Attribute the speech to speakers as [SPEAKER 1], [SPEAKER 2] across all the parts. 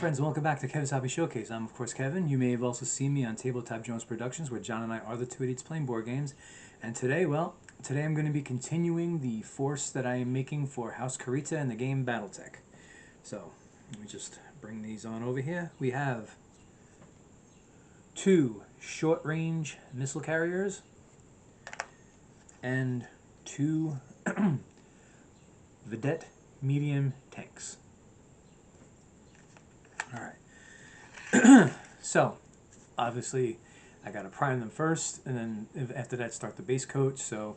[SPEAKER 1] friends, and welcome back to Kevin's Hobby Showcase. I'm, of course, Kevin. You may have also seen me on Tabletop Jones Productions, where John and I are the two idiots playing board games. And today, today I'm going to be continuing the force that I am making for House Kurita in the game Battletech. So, let me just bring these on over here. We have 2 short-range missile carriers and 2 Vedette medium tanks. Alright, so obviously I gotta prime them first, and then after that start the base coat. So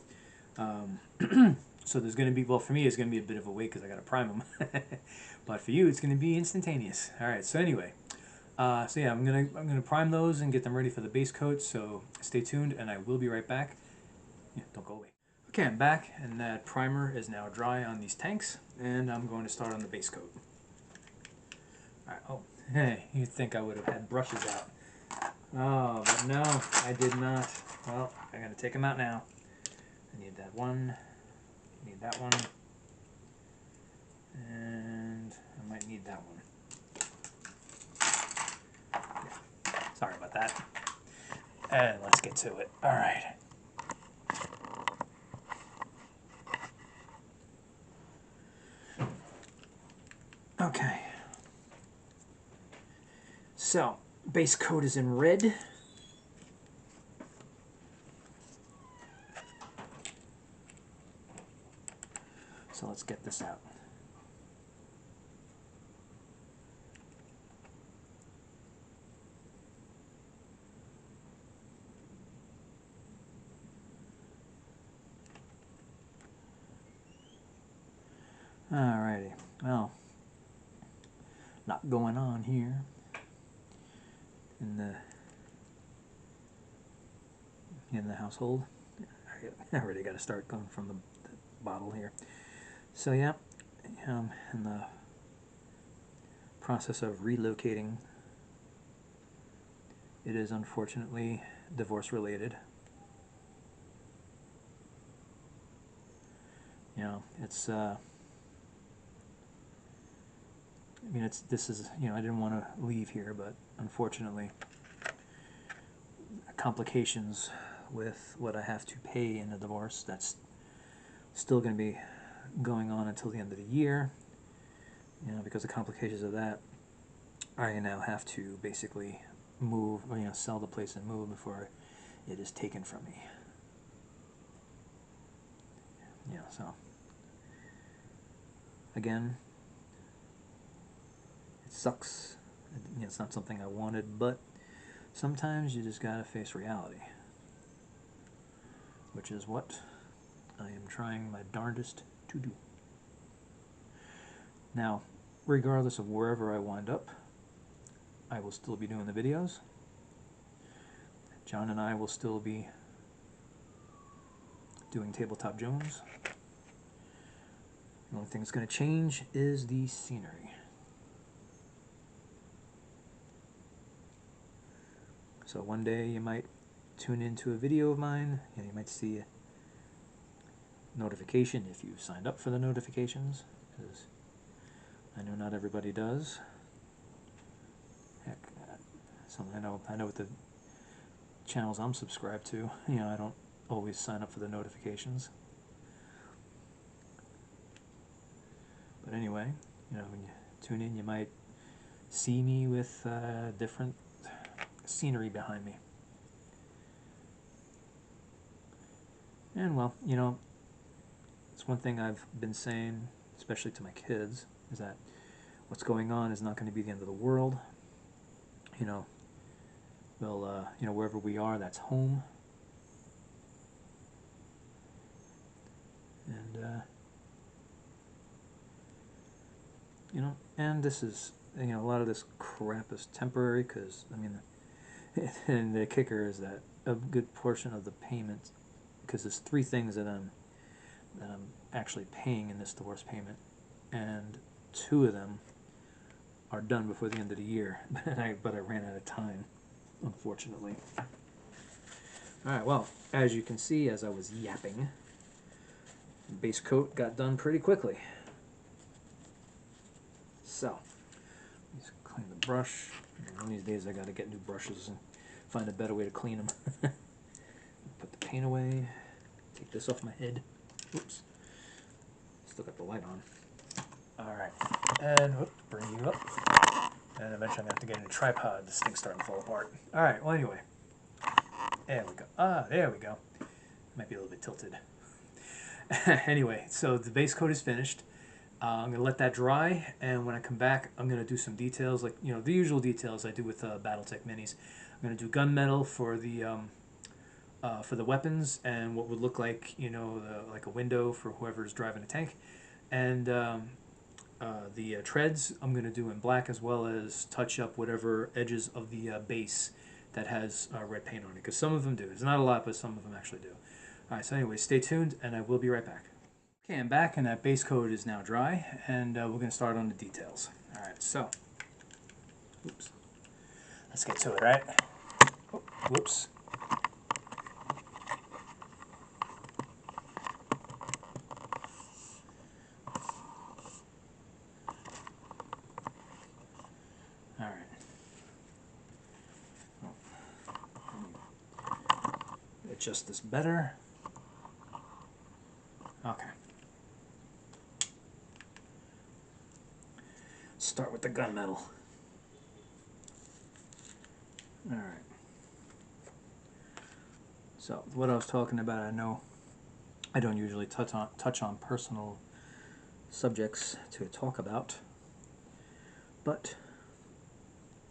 [SPEAKER 1] so there's gonna be, well, for me it's gonna be a bit of a wait because I gotta prime them, but for you it's gonna be instantaneous. Alright, so anyway, so yeah, I'm gonna prime those and get them ready for the base coat, so stay tuned and I will be right back. Yeah, don't go away. Okay, I'm back, and that primer is now dry on these tanks, and I'm going to start on the base coat. Alright, oh, hey, you'd think I would have had brushes out. Oh, but no, I did not. Well, I gotta take them out now. I need that one, need that one, and I might need that one. Yeah. Sorry about that. And let's get to it. Alright. Okay. So, base coat is in red. So let's get this out. Alrighty. Well, not going on here in the household. I already got to start going from the bottle here. So yeah, in the process of relocating. It is unfortunately divorce related. You know, it's I mean, this is, you know, I didn't want to leave here, but unfortunately complications with what I have to pay in the divorce, that's still going to be going on until the end of the year. You know, because of complications of that, I now have to basically move, or, you know, sell the place and move before it is taken from me. Yeah, so again, it sucks. You know, it's not something I wanted, but sometimes you just gotta face reality, which is what I am trying my darndest to do. Now, regardless of wherever I wind up, I will still be doing the videos. John and I will still be doing Tabletop Jones. The only thing that's going to change is the scenery. So one day you might tune into a video of mine, and you might see a notification if you signed up for the notifications, because I know not everybody does. Heck, I know with the channels I'm subscribed to, you know, I don't always sign up for the notifications. But anyway, you know, when you tune in, you might see me with different scenery behind me. And well, you know, it's one thing I've been saying, especially to my kids, is that what's going on is not going to be the end of the world. You know, well, you know, wherever we are, that's home. And you know, and this is, you know, a lot of this crap is temporary, because, I mean, and the kicker is that a good portion of the payment, because there's 3 things that I'm actually paying in this divorce payment, and 2 of them are done before the end of the year, but I ran out of time, unfortunately. Alright, well, as you can see, as I was yapping, base coat got done pretty quickly. So, let's clean the brush. One of these days I gotta get new brushes and find a better way to clean them. Put the paint away. Take this off my head. Oops. Still got the light on. Alright. And whoop, bring you up. And eventually I'm going to have to get a new tripod. This thing's starting to fall apart. Alright, well anyway. There we go. Ah, there we go. Might be a little bit tilted. Anyway, so the base coat is finished. I'm going to let that dry, and when I come back, I'm going to do some details, like, you know, the usual details I do with Battletech minis. I'm going to do gunmetal for the weapons, and what would look like, you know, like a window for whoever's driving a tank. And the treads I'm going to do in black, as well as touch up whatever edges of the base that has red paint on it, because some of them do. It's not a lot, but some of them actually do. Alright, so anyway, stay tuned, and I will be right back. Okay, I'm back, and that base coat is now dry, and we're going to start on the details. Alright, so, oops. Let's get to it, right? Oh, whoops. Alright. Adjust this better. Okay. Start with the gunmetal. Alright. So, what I was talking about, I know I don't usually touch on personal subjects to talk about, but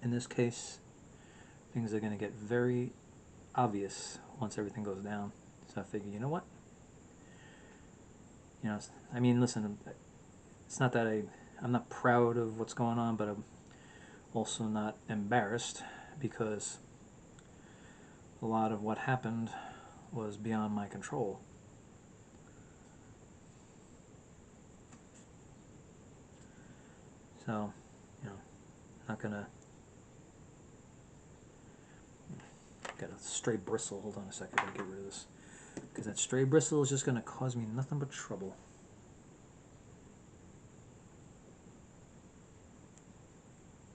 [SPEAKER 1] in this case, things are going to get very obvious once everything goes down. So I figured, you know what? You know, I mean, listen, it's not that I'm not proud of what's going on, but I'm also not embarrassed, because a lot of what happened was beyond my control. So, you know, not gonna got a stray bristle. Hold on a second, I'll get rid of this, because that stray bristle is just gonna cause me nothing but trouble.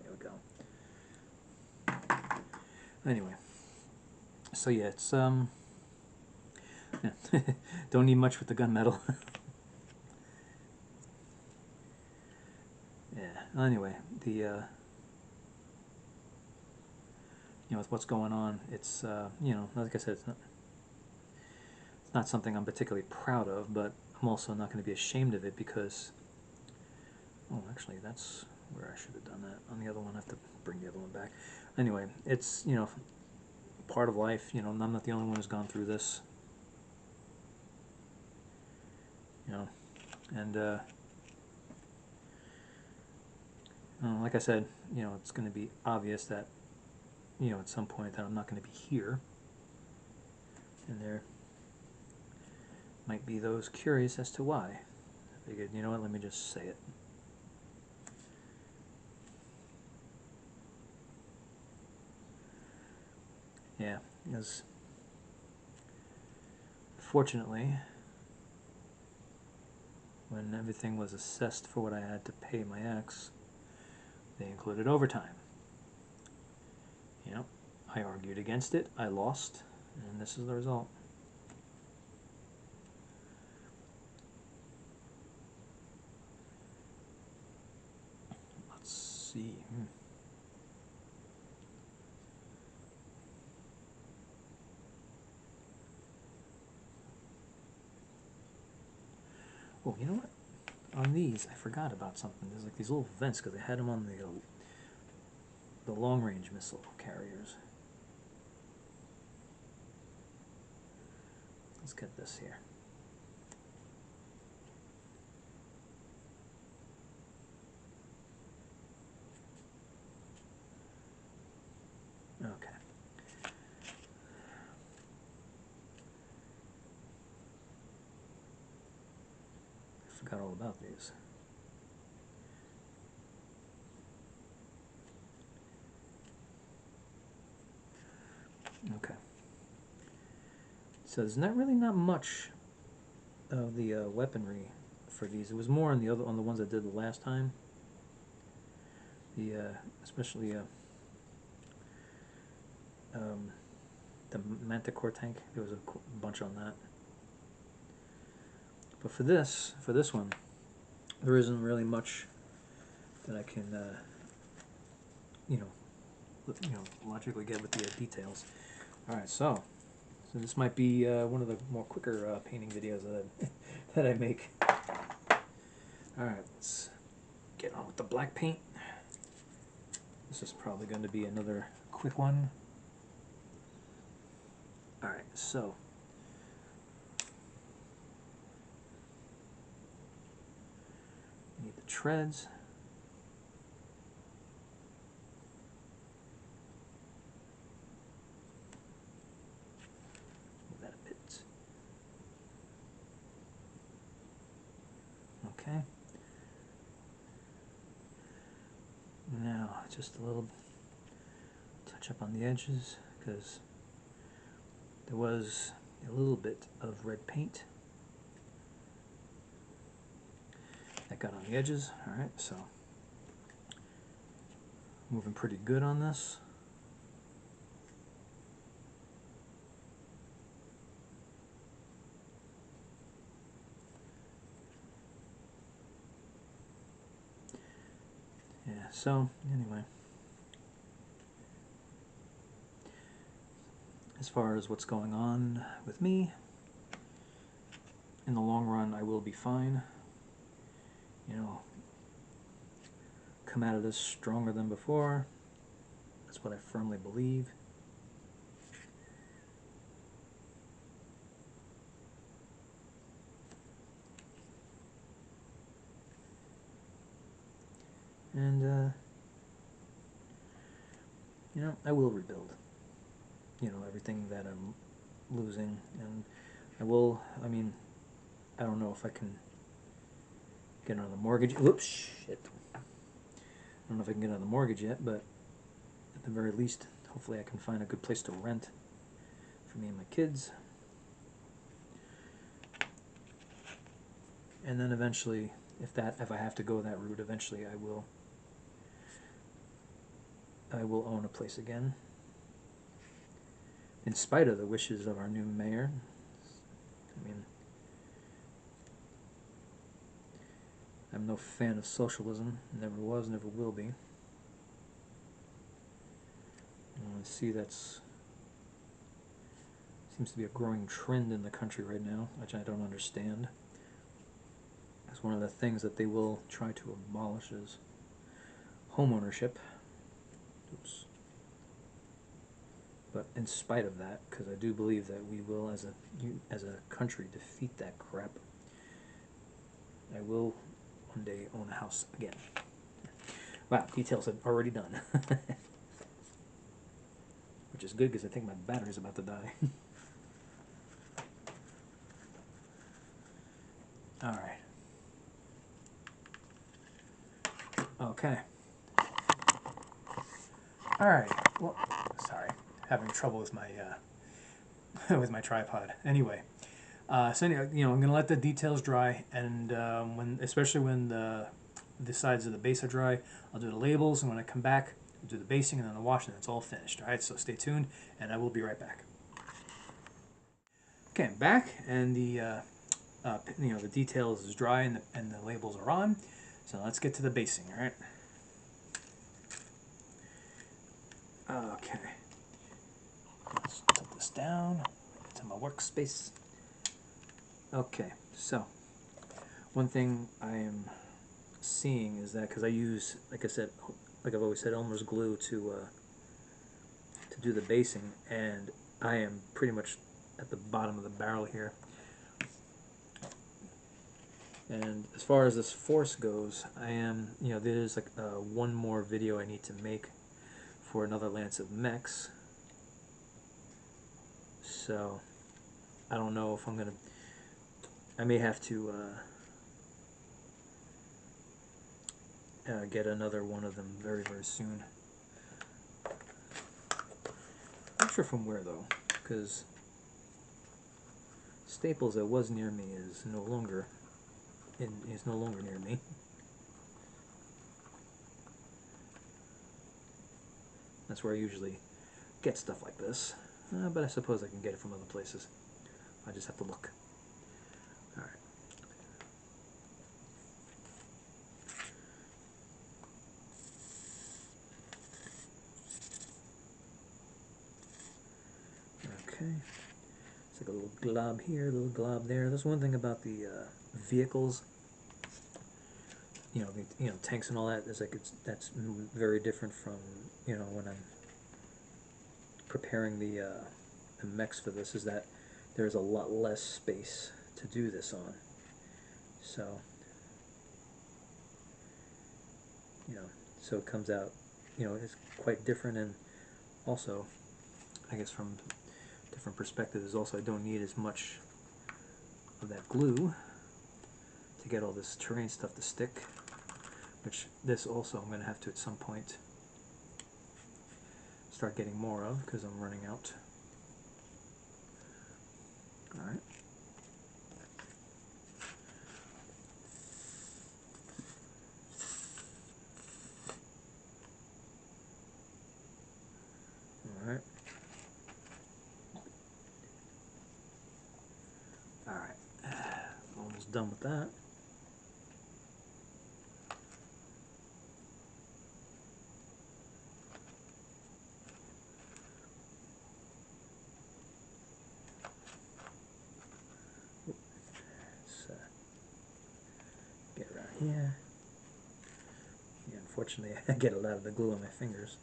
[SPEAKER 1] There we go. Anyway, so yeah, it's yeah. Don't need much with the gunmetal. Yeah. Anyway, the you know, with what's going on, it's you know, like I said, it's not something I'm particularly proud of, but I'm also not going to be ashamed of it, because, oh, actually, that's where I should have done that. On the other one, I have to bring the other one back. Anyway, it's, you know, part of life. You know, I'm not the only one who's gone through this. You know, and like I said, you know, it's going to be obvious that, you know, at some point that I'm not going to be here, and there might be those curious as to why. I figured, you know what, let me just say it. Yeah, because fortunately, when everything was assessed for what I had to pay my ex, they included overtime. You know, I argued against it, I lost, and this is the result. Let's see. Oh, you know what? On these, I forgot about something. There's like these little vents, because I had them on the long-range missile carriers. Let's get this here. Okay. I forgot all about these. Okay. So there's not much of the weaponry for these. It was more on the ones I did the last time. especially the Manticore tank. There was a bunch on that. But for this one, there isn't really much that I can, logically get with the details. All right, so this might be one of the more quicker painting videos that I make. All right, let's get on with the black paint. This is probably going to be another quick one. All right, so need the treads. Move that a bit. Okay. Now, just a little touch up on the edges, because there was a little bit of red paint that got on the edges. All right, so moving pretty good on this. Yeah, so anyway, as far as what's going on with me, in the long run I will be fine. You know, come out of this stronger than before. That's what I firmly believe. And you know, I will rebuild. You know, everything that I'm losing, and I will. I mean, I don't know if I can get on the mortgage. Whoops, shit. I don't know if I can get on the mortgage yet, but at the very least, hopefully I can find a good place to rent for me and my kids. And then eventually, if I have to go that route, eventually I will own a place again. In spite of the wishes of our new mayor. I mean, I'm no fan of socialism. Never was, never will be. I see that's seems to be a growing trend in the country right now, which I don't understand. It's one of the things that they will try to abolish is home ownership. Oops. But in spite of that, because I do believe that we will, as a country, defeat that crap, I will one day own a house again. Wow, details are already done. Which is good, because I think my battery's about to die. Alright. Okay. Alright, well, sorry, having trouble with my with my tripod. Anyway, so anyway, you know, I'm gonna let the details dry, and especially when the sides of the base are dry, I'll do the labels, and when I come back, I'll do the basing and then the wash, and it's all finished. All right, so stay tuned, and I will be right back. Okay, I'm back, and the the details is dry, and the labels are on. So let's get to the basing. All right. Okay. Let's put this down to my workspace. Okay, so one thing I am seeing is that, because I use, like I said, like I've always said, Elmer's glue to do the basing, and I am pretty much at the bottom of the barrel here. And as far as this force goes, I am, you know, there's like one more video I need to make for another Lance of Mechs. So I don't know if I'm gonna. I may have to get another one of them very, very soon. Not sure from where though, because Staples that was near me is no longer near me. That's where I usually get stuff like this. But I suppose I can get it from other places. I just have to look. All right. Okay. It's like a little glob here, a little glob there. That's one thing about the vehicles. Tanks and all that is like that's very different from when I'm preparing the mechs for this. Is that there's a lot less space to do this on. So so it comes out, it's quite different, and also, I guess from different perspectives, also I don't need as much of that glue to get all this terrain stuff to stick, which this also I'm going to have to at some point start getting more of because I'm running out. Alright. Alright. Alright. Almost done with that. Let's get around here. Yeah, unfortunately, I get a lot of the glue on my fingers.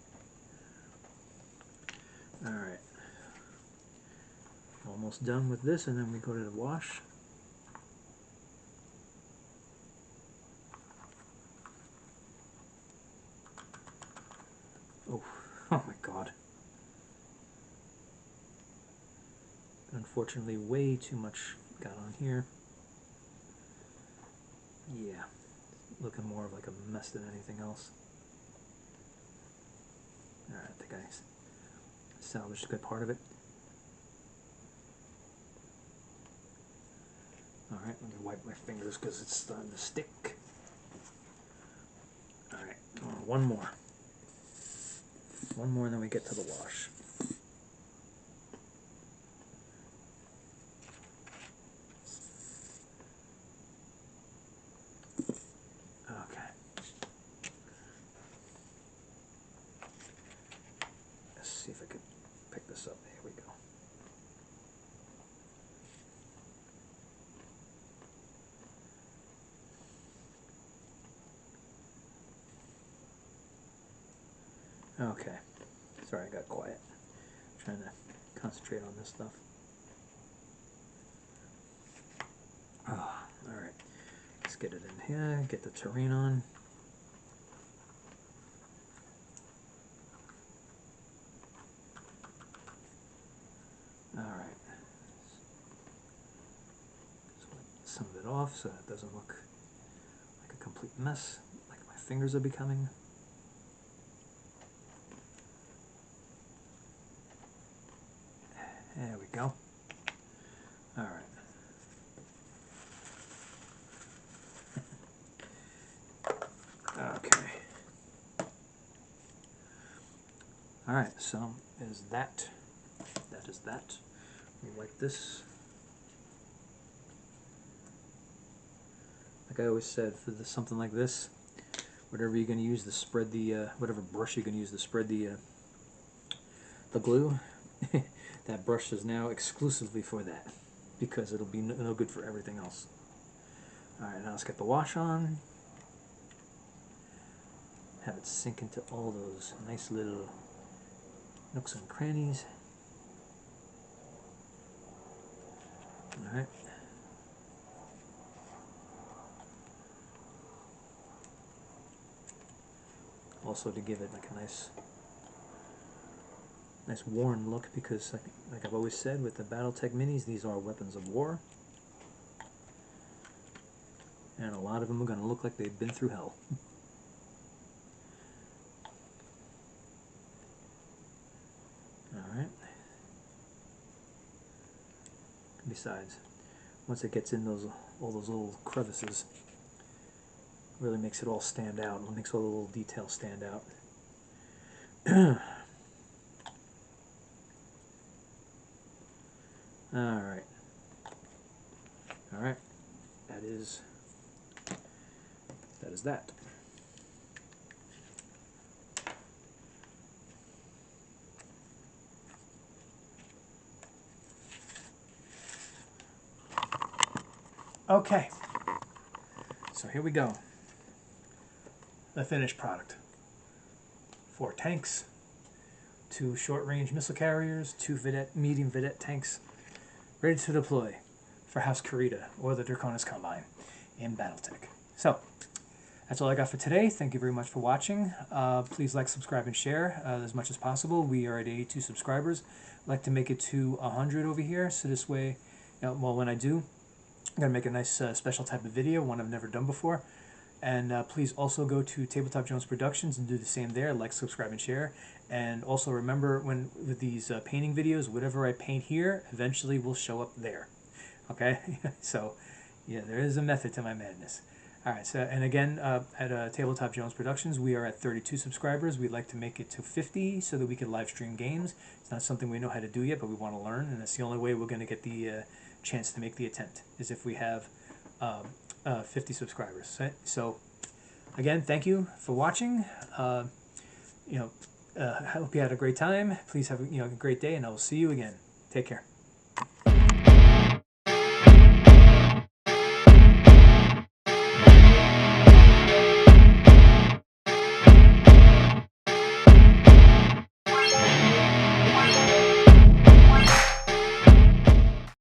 [SPEAKER 1] Alright. Almost done with this, and then we go to the wash. Oh, oh my god. Unfortunately, way too much got on here. Yeah, looking more of like a mess than anything else. Alright, I think I salvaged a good part of it. Alright, let me wipe my fingers because it's starting to stick. Alright, one more. One more and then we get to the wash. Okay. Let's see if I can pick this up. Here we go. Okay. Sorry, I got quiet. I'm trying to concentrate on this stuff. Oh, alright. Let's get it in here, get the terrain on. Alright. So wipe some of it off so it doesn't look like a complete mess, like my fingers are becoming. There we go. Alright. Okay. Alright, so is that. That is that. We wipe this. Like I always said, for something like this, whatever you're going to use to spread the, whatever brush you're going to use to spread the glue, that brush is now exclusively for that, because it'll be no good for everything else. Alright, now let's get the wash on. Have it sink into all those nice little nooks and crannies. Alright. Also to give it like a nice worn look, because like I've always said with the Battletech minis, these are weapons of war. And a lot of them are going to look like they've been through hell. Alright. Besides, once it gets in all those little crevices, it really makes it all stand out. It makes all the little details stand out. All right. All right. That is that. Okay. So here we go. The finished product. 4 tanks, 2 short-range missile carriers, 2 medium vidette tanks, ready to deploy for House Kurita or the Draconis Combine in Battletech. So, that's all I got for today. Thank you very much for watching. Please like, subscribe, and share as much as possible. We are at 82 subscribers. I'd like to make it to 100 over here, so this way, well, when I do, I'm going to make a nice special type of video, one I've never done before. And please also go to Tabletop Jones Productions and do the same there. Like, subscribe, and share. And also remember, when with these painting videos, whatever I paint here eventually will show up there. Okay? So, yeah, there is a method to my madness. All right, so, and again, at Tabletop Jones Productions, we are at 32 subscribers. We'd like to make it to 50 so that we can live stream games. It's not something we know how to do yet, but we want to learn, and that's the only way we're going to get the chance to make the attempt, is if we have 50 subscribers. So, again, thank you for watching. I hope you had a great time. Please have a great day, and I will see you again. Take care.